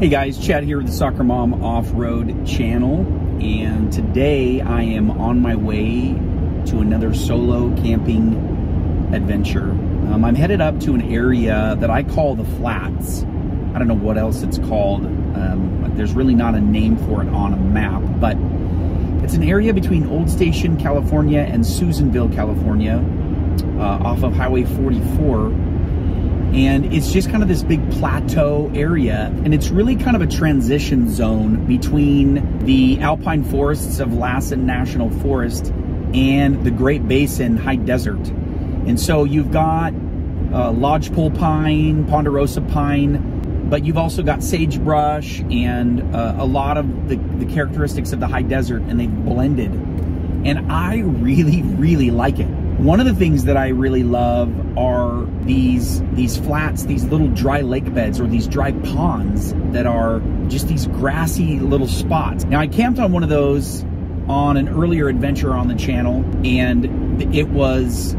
Hey guys, Chad here with the Soccer Mom Off-Road channel, and today I am on my way to another solo camping adventure. I'm headed up to an area that I call the Flats. I don't know what else it's called. There's really not a name for it on a map, but it's an area between Old Station, California and Susanville, California, off of Highway 44. And it's just kind of this big plateau area, and it's really kind of a transition zone between the alpine forests of Lassen National Forest and the Great Basin High Desert. And so you've got lodgepole pine, ponderosa pine, but you've also got sagebrush and a lot of the characteristics of the high desert, and they've blended. And I really, really like it. One of the things that I really love are these flats, these little dry lake beds or these dry ponds that are just these grassy little spots. Now, I camped on one of those on an earlier adventure on the channel, and it was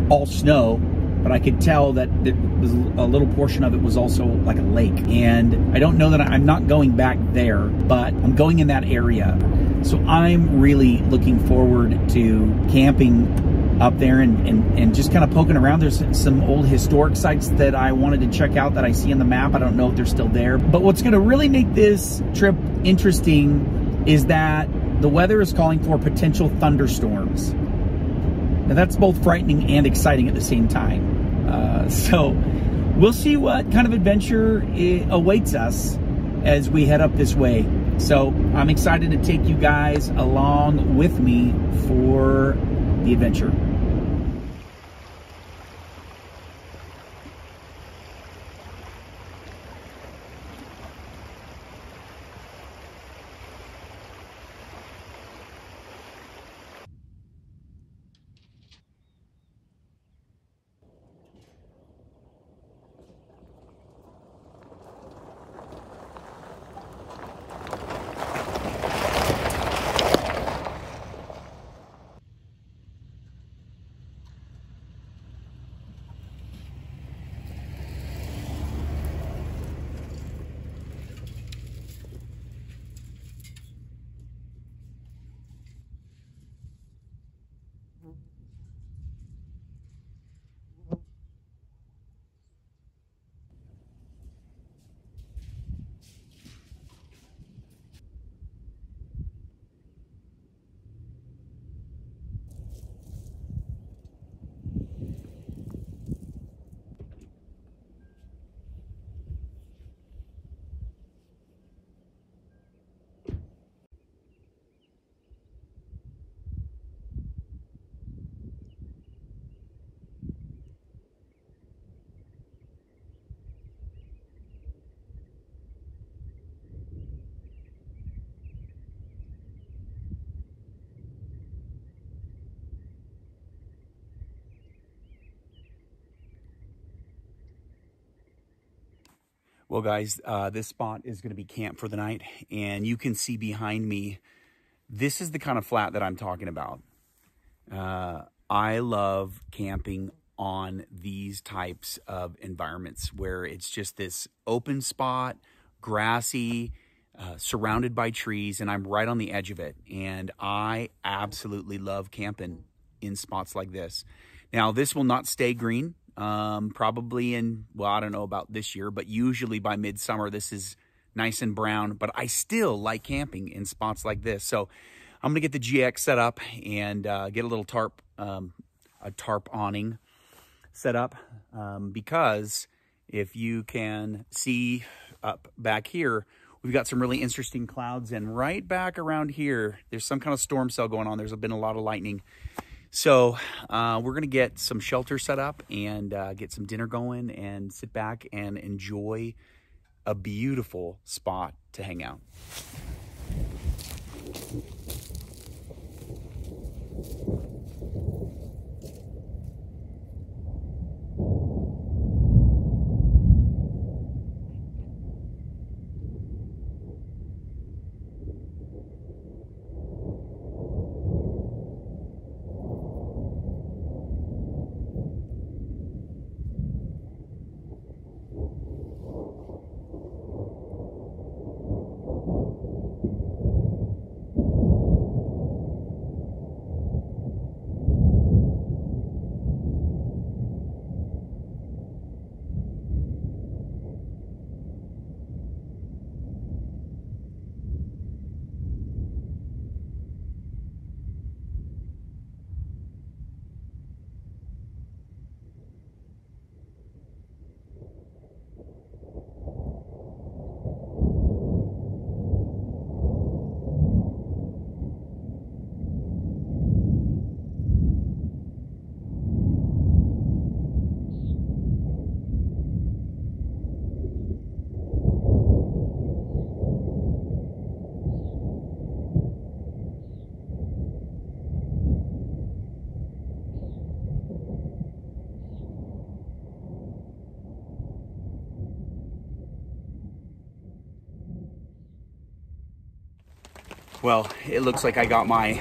all snow, but I could tell that it was a little portion of it was also like a lake. And I don't know that I'm not going back there, but I'm going in that area. So I'm really looking forward to camping up there and just kind of poking around. There's some old historic sites that I wanted to check out that I see on the map. I don't know if they're still there. But what's going to really make this trip interesting is that the weather is calling for potential thunderstorms. Now that's both frightening and exciting at the same time. So we'll see what kind of adventure awaits us as we head up this way. So I'm excited to take you guys along with me for the adventure. Well, guys, this spot is going to be camp for the night, and you can see behind me, this is the kind of flat that I'm talking about. I love camping on these types of environments where it's just this open spot, grassy, surrounded by trees, and I'm right on the edge of it. And I absolutely love camping in spots like this. Now, this will not stay green. Probably in, well, I don't know about this year, but usually by midsummer, this is nice and brown, but I still like camping in spots like this. So I'm going to get the GX set up and get a little tarp, a tarp awning set up, because if you can see up back here, we've got some really interesting clouds, and right back around here, there's some kind of storm cell going on. There's been a lot of lightning. So we're going to get some shelter set up and get some dinner going and sit back and enjoy a beautiful spot to hang out. Well, it looks like I got my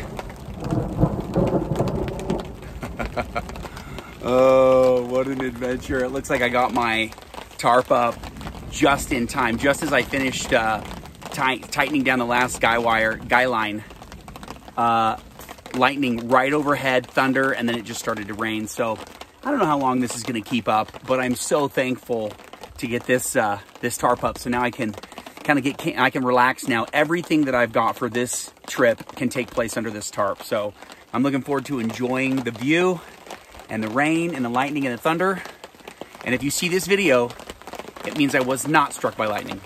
oh, what an adventure. It looks like I got my tarp up just in time, just as I finished tightening down the last guy line. Lightning right overhead, thunder, and then it just started to rain. So I don't know how long this is going to keep up, but I'm so thankful to get this this tarp up. So now I can kind of I can relax now. Everything that I've got for this trip can take place under this tarp. So I'm looking forward to enjoying the view and the rain and the lightning and the thunder. And if you see this video, it means I was not struck by lightning.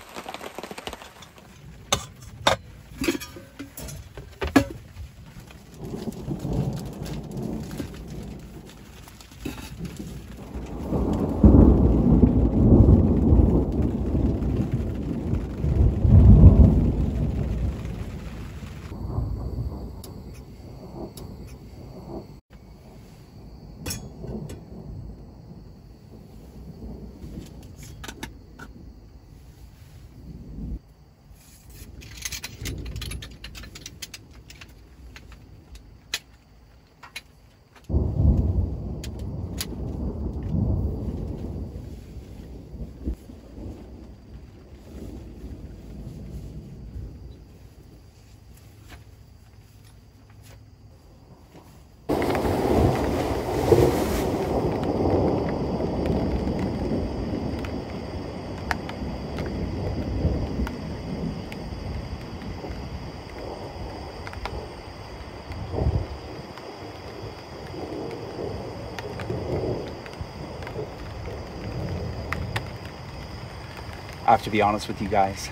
I have to be honest with you guys.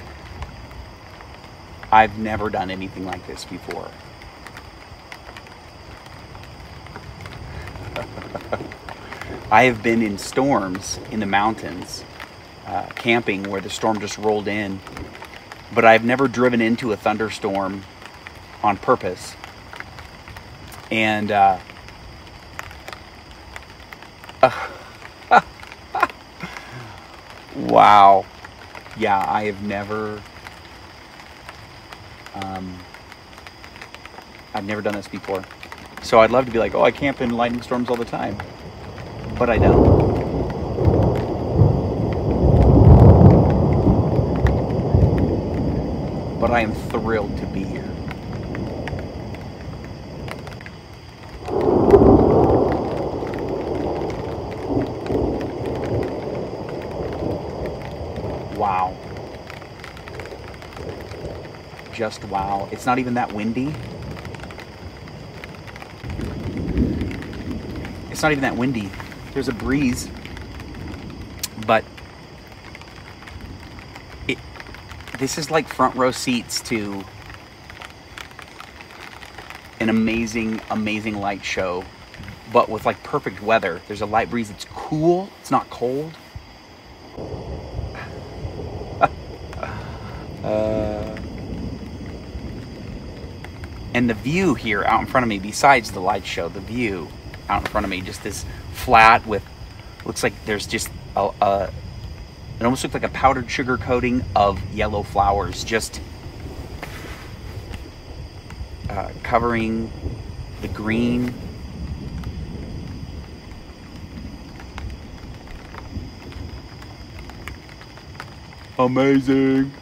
I've never done anything like this before. I have been in storms in the mountains, camping where the storm just rolled in, but I've never driven into a thunderstorm on purpose. And wow. Yeah, I have never, I've never done this before. So I'd love to be like, oh, I camp in lightning storms all the time, but I don't. But I am thrilled to be here. Wow. Just wow. It's not even that windy. It's not even that windy. There's a breeze, but this is like front row seats to an amazing, amazing light show, but with like perfect weather. There's a light breeze. It's cool. It's not cold. And the view here out in front of me, besides the light show, the view out in front of me, just this flat with, looks like there's just it almost looks like a powdered sugar coating of yellow flowers, just covering the green. Amazing.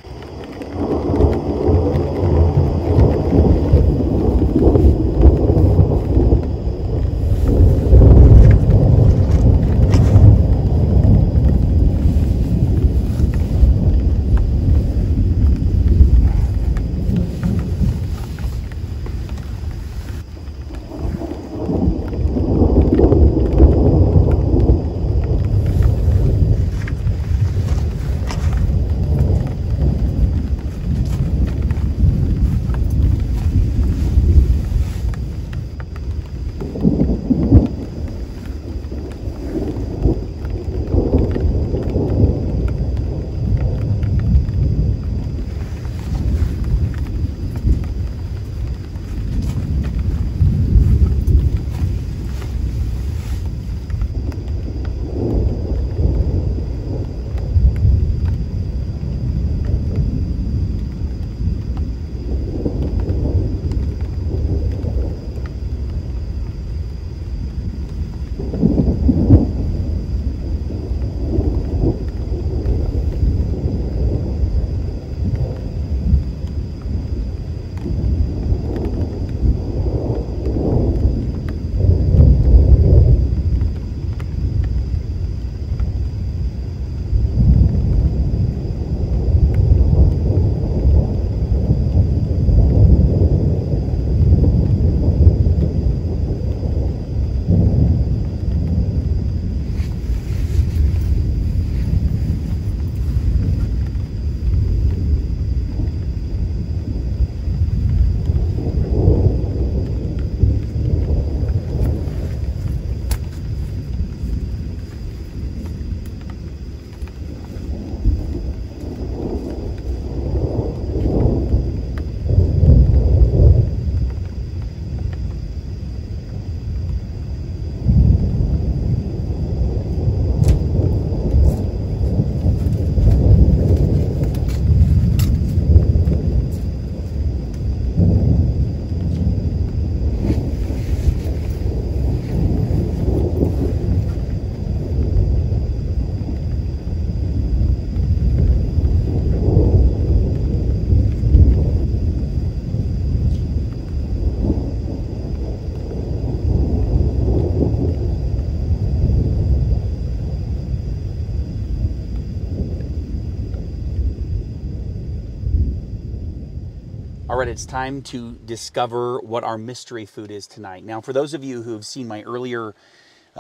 All right, it's time to discover what our mystery food is tonight. Now, for those of you who have seen my earlier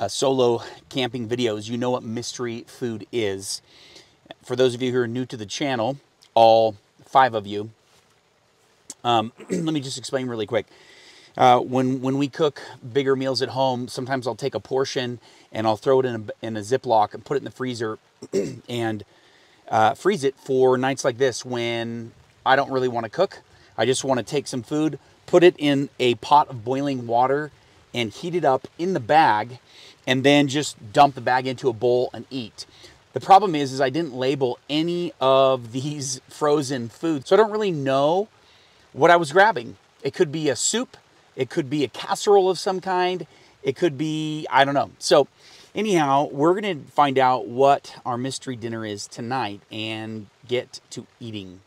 solo camping videos, you know what mystery food is. For those of you who are new to the channel, all 5 of you, let me just explain really quick. When we cook bigger meals at home, sometimes I'll take a portion and I'll throw it in a Ziploc and put it in the freezer and freeze it for nights like this when I don't really want to cook. I just want to take some food, put it in a pot of boiling water and heat it up in the bag and then just dump the bag into a bowl and eat. The problem is I didn't label any of these frozen foods, so I don't really know what I was grabbing. It could be a soup, it could be a casserole of some kind, it could be, I don't know. So anyhow, we're gonna find out what our mystery dinner is tonight and get to eating.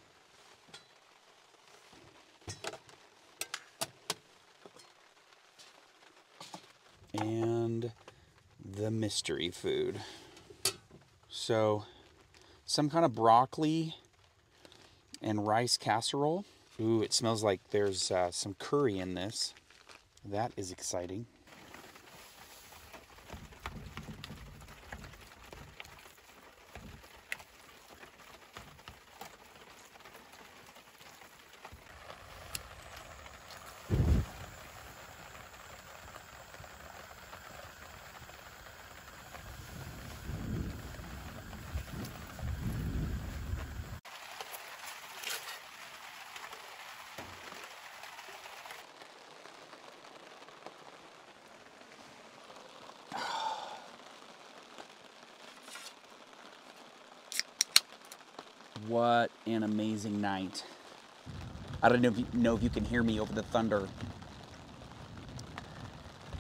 And the mystery food. So, some kind of broccoli and rice casserole. Ooh, it smells like there's some curry in this. That is exciting. What an amazing night. I don't know if you can hear me over the thunder.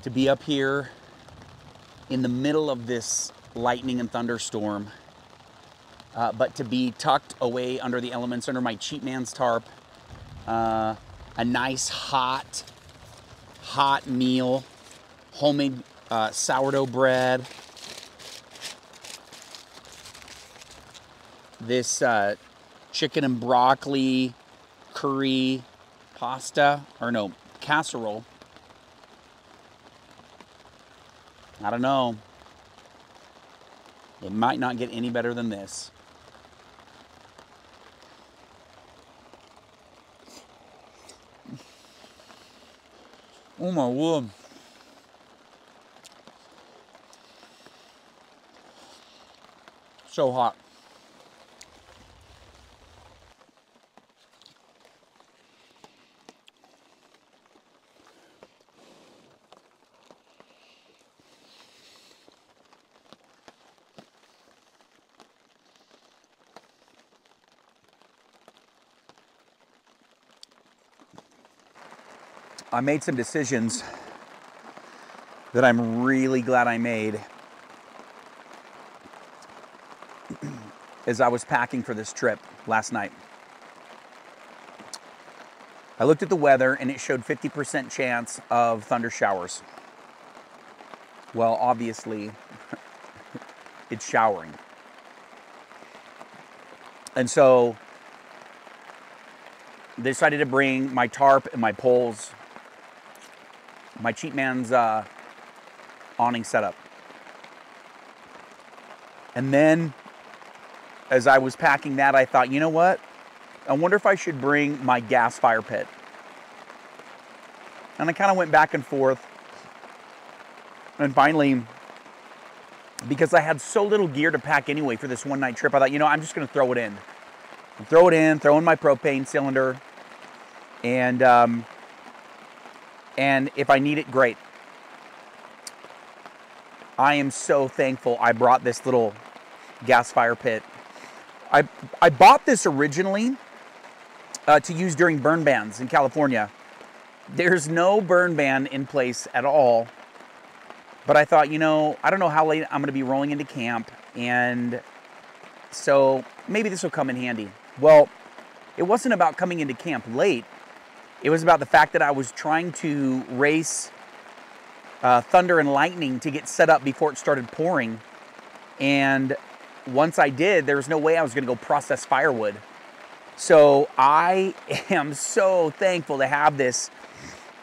To be up here in the middle of this lightning and thunderstorm, but to be tucked away under the elements, under my cheap man's tarp, a nice hot meal, homemade sourdough bread, this chicken and broccoli curry pasta, or no, casserole. I don't know. It might not get any better than this. Oh my word. So hot. I made some decisions that I'm really glad I made as I was packing for this trip last night. I looked at the weather and it showed 50% chance of thunder showers. Well, obviously, it's showering. And so I decided to bring my tarp and my poles, my cheap man's awning setup. And then as I was packing that, I thought, you know what? I wonder if I should bring my gas fire pit. And I kind of went back and forth. And finally, because I had so little gear to pack anyway for this one night trip, I thought, you know, I'm just going to throw it in. Throw in my propane cylinder. And if I need it, great. I am so thankful I brought this little gas fire pit. I bought this originally to use during burn bans in California. There's no burn ban in place at all. But I thought, you know, I don't know how late I'm going to be rolling into camp. And so maybe this will come in handy. Well, it wasn't about coming into camp late. It was about the fact that I was trying to race thunder and lightning to get set up before it started pouring. And once I did, there was no way I was going to go process firewood. So I am so thankful to have this.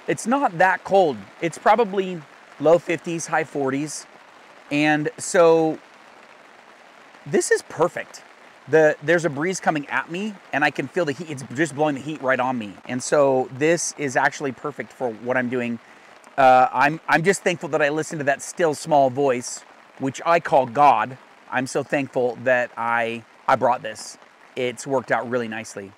It's not that cold. It's probably low 50s, high 40s. And so this is perfect. There's a breeze coming at me and I can feel the heat. It's just blowing the heat right on me. And so this is actually perfect for what I'm doing. I'm just thankful that I listened to that still small voice, which I call God. I'm so thankful that I brought this. It's worked out really nicely.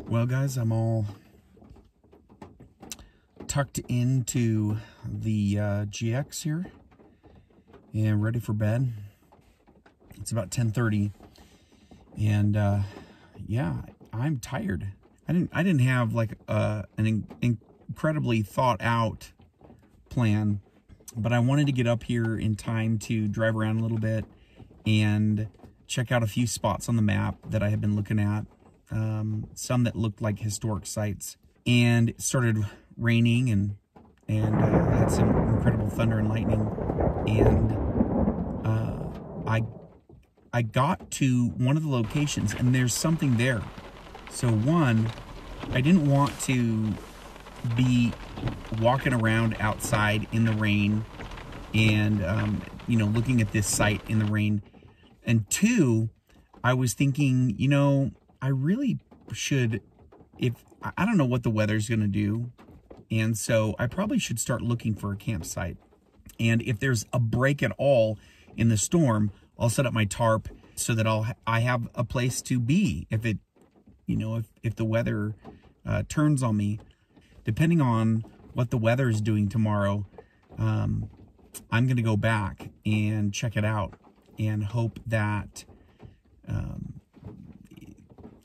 Well, guys, I'm all tucked into the GX here and ready for bed. It's about 10:30, and yeah, I'm tired. I didn't have like an incredibly thought out plan, but I wanted to get up here in time to drive around a little bit and check out a few spots on the map that I have been looking at. Some that looked like historic sites, and it started raining and had some incredible thunder and lightning, and I got to one of the locations and there's something there. So one, I didn't want to be walking around outside in the rain and you know, looking at this site in the rain. And two, I was thinking, you know, I really should, I don't know what the weather's going to do. And so I probably should start looking for a campsite. And if there's a break at all in the storm, I'll set up my tarp so that I have a place to be. If it, you know, if the weather turns on me, depending on what the weather is doing tomorrow, I'm going to go back and check it out and hope that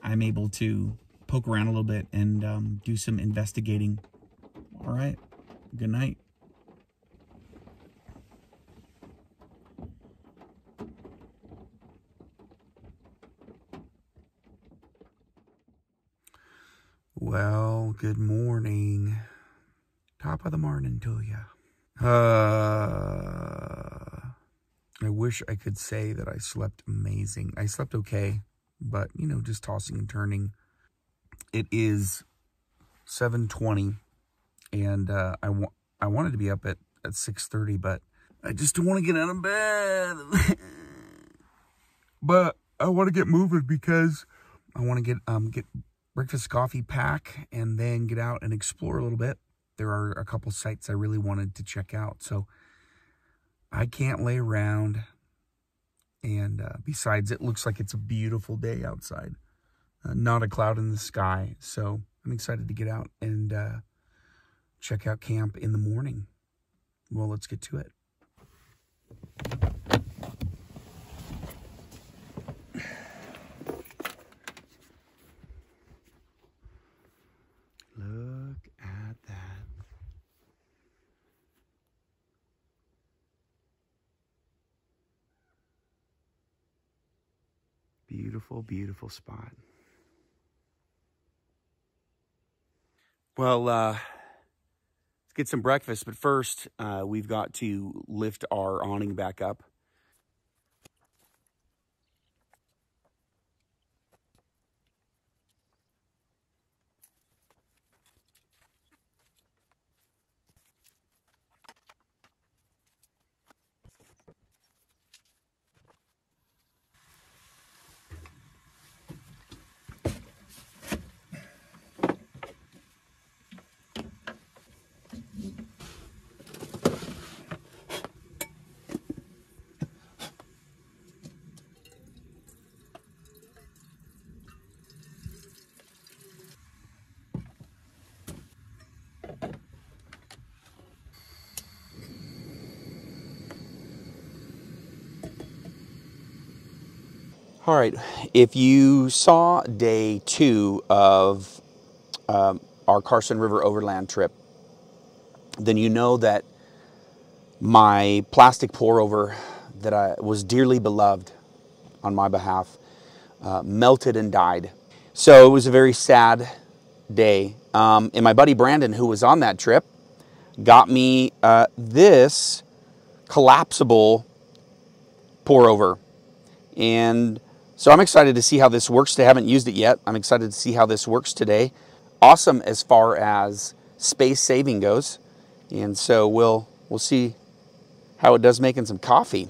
I'm able to poke around a little bit and do some investigating. All right. Good night. Well, good morning. Top of the morning to you. I wish I could say that I slept amazing. I slept okay, but, you know, just tossing and turning. It is 7:20, and I wanted to be up at 6:30, but I just don't want to get out of bed. But I want to get moving because I want to get breakfast, coffee, pack, and then get out and explore a little bit. There are a couple sites I really wanted to check out, so I can't lay around. And besides, it looks like it's a beautiful day outside. Not a cloud in the sky, so I'm excited to get out and check out camp in the morning. Well, let's get to it. Look at that. Beautiful, beautiful spot. Well, let's get some breakfast, but first we've got to lift our awning back up. All right, if you saw day 2 of our Carson River overland trip, then you know that my plastic pour over that I was dearly beloved on my behalf melted and died. So it was a very sad day. And my buddy Brandon, who was on that trip, got me this collapsible pour over. And so I'm excited to see how this works. I haven't used it yet. I'm excited to see how this works today. Awesome as far as space saving goes. And so we'll see how it does making some coffee.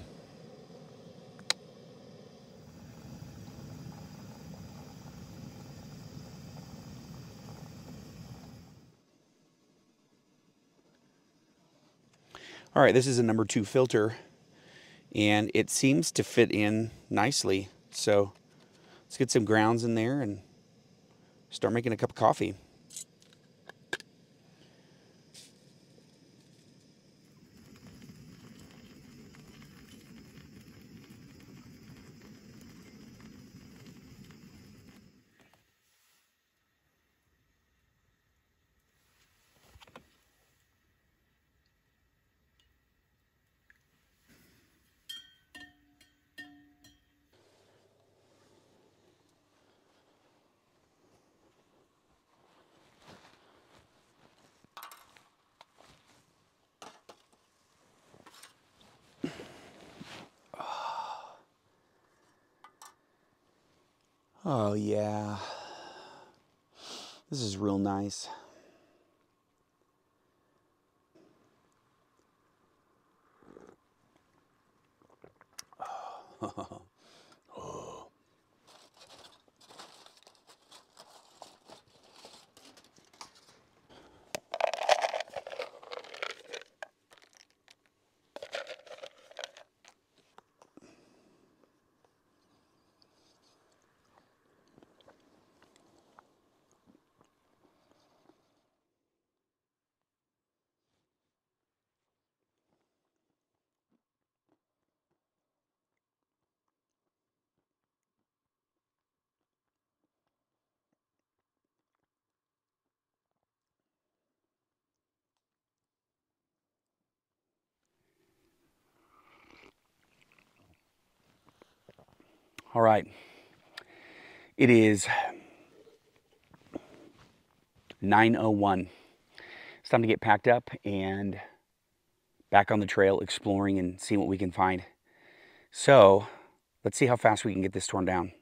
All right, this is a number 2 filter, and it seems to fit in nicely. So let's get some grounds in there and start making a cup of coffee. Oh yeah, this is real nice. All right, it is 9:01. It's time to get packed up and back on the trail exploring and seeing what we can find. So let's see how fast we can get this torn down.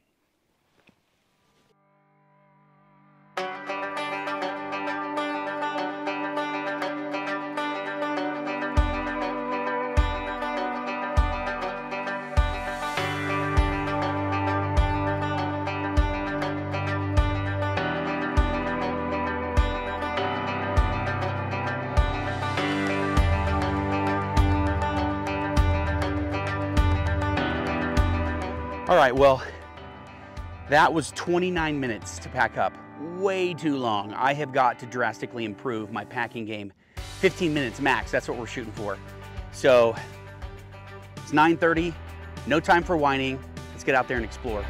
All right, well, that was 29 minutes to pack up. Way too long. I have got to drastically improve my packing game. 15 minutes max, that's what we're shooting for. So it's 9:30, no time for whining. Let's get out there and explore.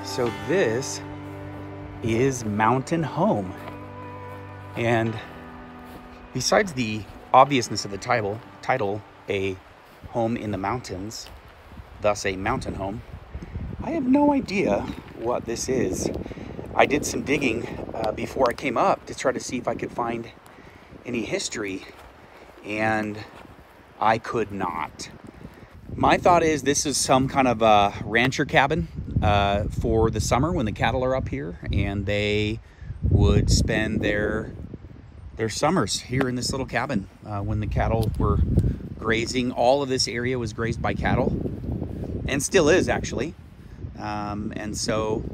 So this is Mountain Home. And besides the obviousness of the title, a home in the mountains, thus a mountain home. I have no idea what this is. I did some digging before I came up to try to see if I could find any history, and I could not. My thought is this is some kind of a rancher cabin for the summer when the cattle are up here, and they would spend their summers here in this little cabin when the cattle were grazing. All of this area was grazed by cattle, and still is actually. And so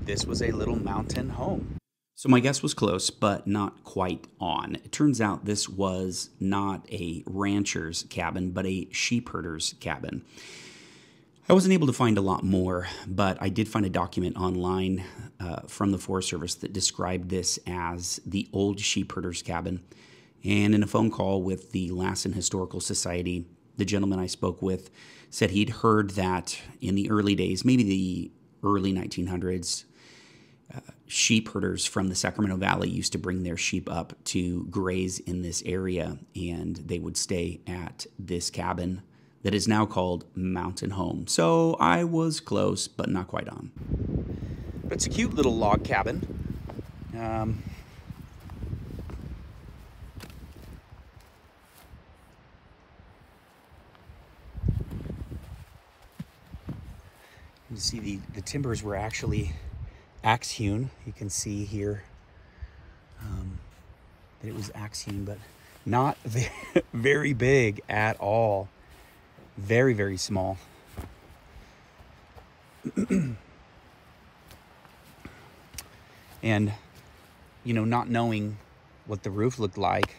this was a little mountain home. So my guess was close, but not quite on. It turns out this was not a rancher's cabin, but a sheep herder's cabin. I wasn't able to find a lot more, but I did find a document online from the Forest Service that described this as the old sheep herder's cabin. And in a phone call with the Lassen Historical Society, the gentleman I spoke with said he'd heard that in the early days, maybe the early 1900s, sheep herders from the Sacramento Valley used to bring their sheep up to graze in this area, and they would stay at this cabin that is now called Mountain Home. So I was close, but not quite on. But it's a cute little log cabin. You see the timbers were actually axe hewn. You can see here that it was axe hewn, but not very big at all. Very, very small. And, you know, not knowing what the roof looked like,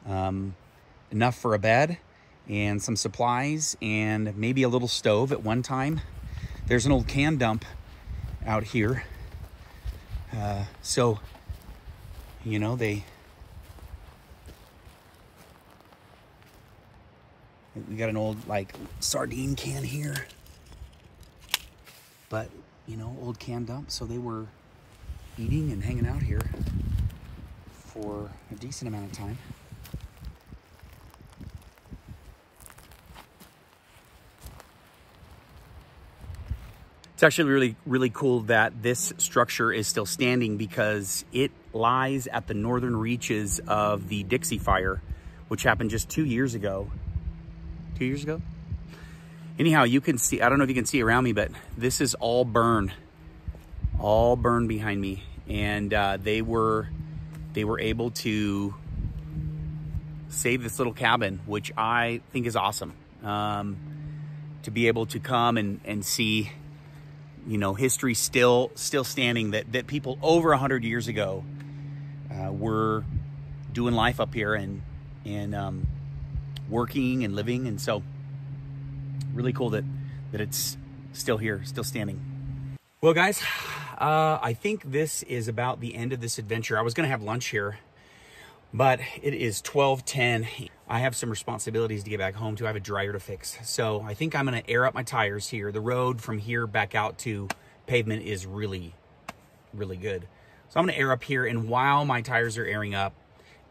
enough for a bed and some supplies and maybe a little stove at one time. There's an old can dump out here. So, you know, we got an old, like, sardine can here. But, you know, old can dump. So they were eating and hanging out here for a decent amount of time. It's actually really, really cool that this structure is still standing because it lies at the northern reaches of the Dixie Fire, which happened just 2 years ago. 2 years ago? Anyhow, you can see, I don't know if you can see around me, but this is all burn behind me. And they were able to save this little cabin, which I think is awesome. To be able to come and see, you know, history still standing, that people over 100 years ago were doing life up here and working and living. And so really cool that it's still here, still standing. Well, guys, I think this is about the end of this adventure. I was going to have lunch here, but it is 12:10. I have some responsibilities to get back home to. I have a dryer to fix. So I think I'm going to air up my tires here. The road from here back out to pavement is really, really good. So I'm going to air up here. And while my tires are airing up,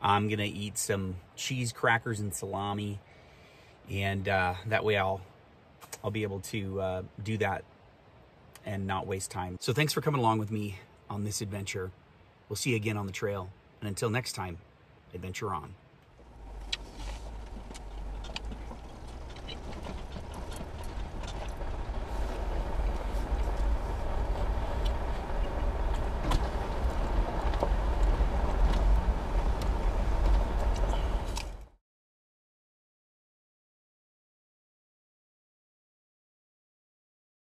I'm going to eat some cheese crackers and salami. And that way I'll be able to do that and not waste time. So thanks for coming along with me on this adventure. We'll see you again on the trail. And until next time, adventure on.